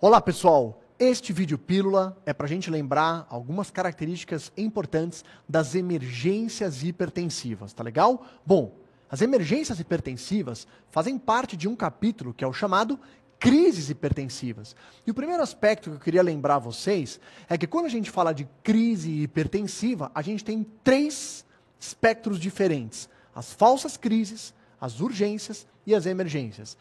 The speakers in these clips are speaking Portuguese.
Olá pessoal, este vídeo pílula é para a gente lembrar algumas características importantes das emergências hipertensivas, tá legal? Bom, as emergências hipertensivas fazem parte de um capítulo que é o chamado crises hipertensivas. E o primeiro aspecto que eu queria lembrar a vocês é que quando a gente fala de crise hipertensiva, a gente tem três espectros diferentes: as falsas crises, as urgências e as emergências.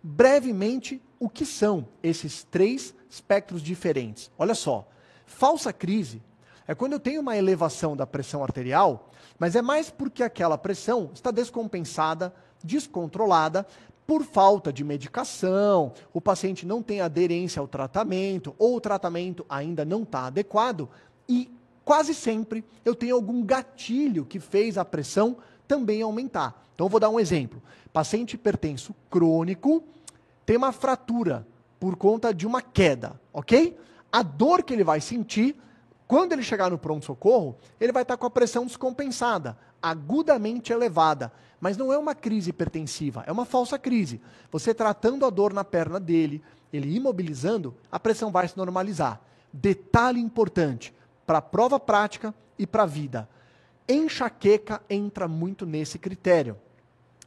Brevemente, o que são esses três espectros diferentes? Olha só, falsa crise é quando eu tenho uma elevação da pressão arterial, mas é mais porque aquela pressão está descompensada, descontrolada, por falta de medicação, o paciente não tem aderência ao tratamento, ou o tratamento ainda não está adequado, e quase sempre eu tenho algum gatilho que fez a pressão também aumentar. Então eu vou dar um exemplo. Paciente hipertenso crônico tem uma fratura por conta de uma queda, ok? A dor que ele vai sentir, quando ele chegar no pronto-socorro, ele vai estar com a pressão descompensada, agudamente elevada. Mas não é uma crise hipertensiva, é uma falsa crise. Você tratando a dor na perna dele, ele imobilizando, a pressão vai se normalizar. Detalhe importante, para a prova prática e para a vida. Enxaqueca entra muito nesse critério.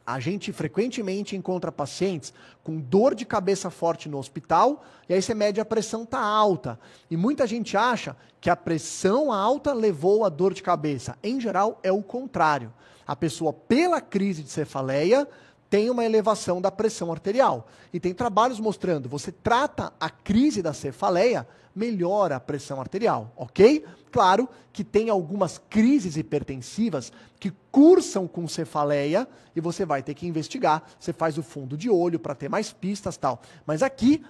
A gente frequentemente encontra pacientes com dor de cabeça forte no hospital, e aí você mede a pressão está alta. E muita gente acha que a pressão alta levou a dor de cabeça. Em geral, é o contrário. A pessoa, pela crise de cefaleia, tem uma elevação da pressão arterial. E tem trabalhos mostrando, você trata a crise da cefaleia, melhora a pressão arterial, ok? Claro que tem algumas crises hipertensivas que cursam com cefaleia e você vai ter que investigar, você faz o fundo de olho para ter mais pistas e tal. Mas aqui,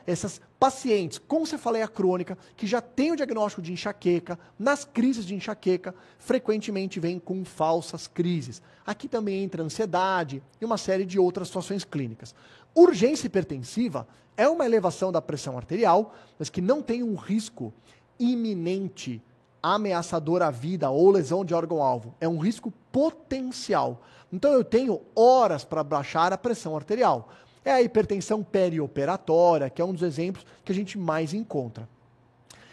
essas pacientes com cefaleia crônica, que já têm o diagnóstico de enxaqueca, nas crises de enxaqueca, frequentemente vêm com falsas crises. Aqui também entra ansiedade e uma série de outras situações clínicas. Urgência hipertensiva é uma elevação da pressão arterial, mas que não tem um risco iminente, ameaçador à vida ou lesão de órgão-alvo. É um risco potencial. Então eu tenho horas para baixar a pressão arterial. É a hipertensão perioperatória, que é um dos exemplos que a gente mais encontra.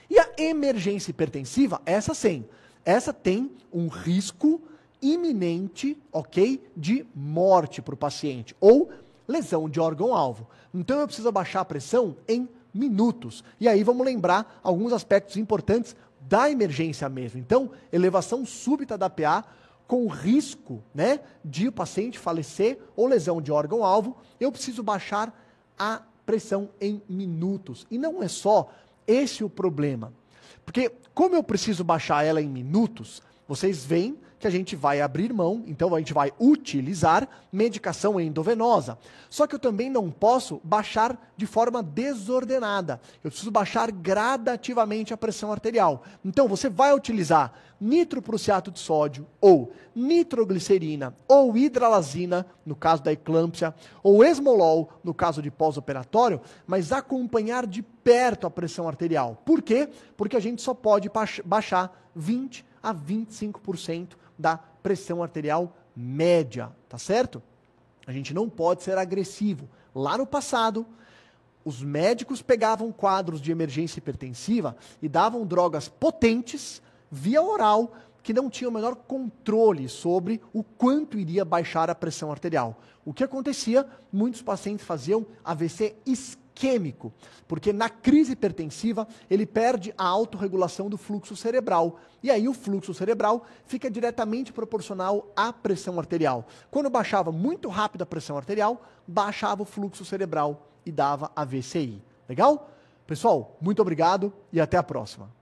E a emergência hipertensiva, essa sim, essa tem um risco iminente, ok, de morte para o paciente, ou lesão de órgão-alvo. Então eu preciso abaixar a pressão em minutos. E aí vamos lembrar alguns aspectos importantes da emergência mesmo. Então, elevação súbita da PA com risco, de o paciente falecer ou lesão de órgão-alvo, eu preciso baixar a pressão em minutos. E não é só esse o problema. Porque como eu preciso baixar ela em minutos, vocês veem que a gente vai abrir mão, então a gente vai utilizar medicação endovenosa. Só que eu também não posso baixar de forma desordenada. Eu preciso baixar gradativamente a pressão arterial. Então você vai utilizar nitroprussiato de sódio, ou nitroglicerina, ou hidralazina, no caso da eclâmpsia, ou esmolol, no caso de pós-operatório, mas acompanhar de perto a pressão arterial. Por quê? Porque a gente só pode baixar 20 a 25% da pressão arterial média, tá certo? A gente não pode ser agressivo. Lá no passado, os médicos pegavam quadros de emergência hipertensiva e davam drogas potentes via oral que não tinham o menor controle sobre o quanto iria baixar a pressão arterial. O que acontecia? Muitos pacientes faziam AVC isquêmico, porque na crise hipertensiva ele perde a autorregulação do fluxo cerebral. E aí o fluxo cerebral fica diretamente proporcional à pressão arterial. Quando baixava muito rápido a pressão arterial, baixava o fluxo cerebral e dava AVCI. Legal? Pessoal, muito obrigado e até a próxima.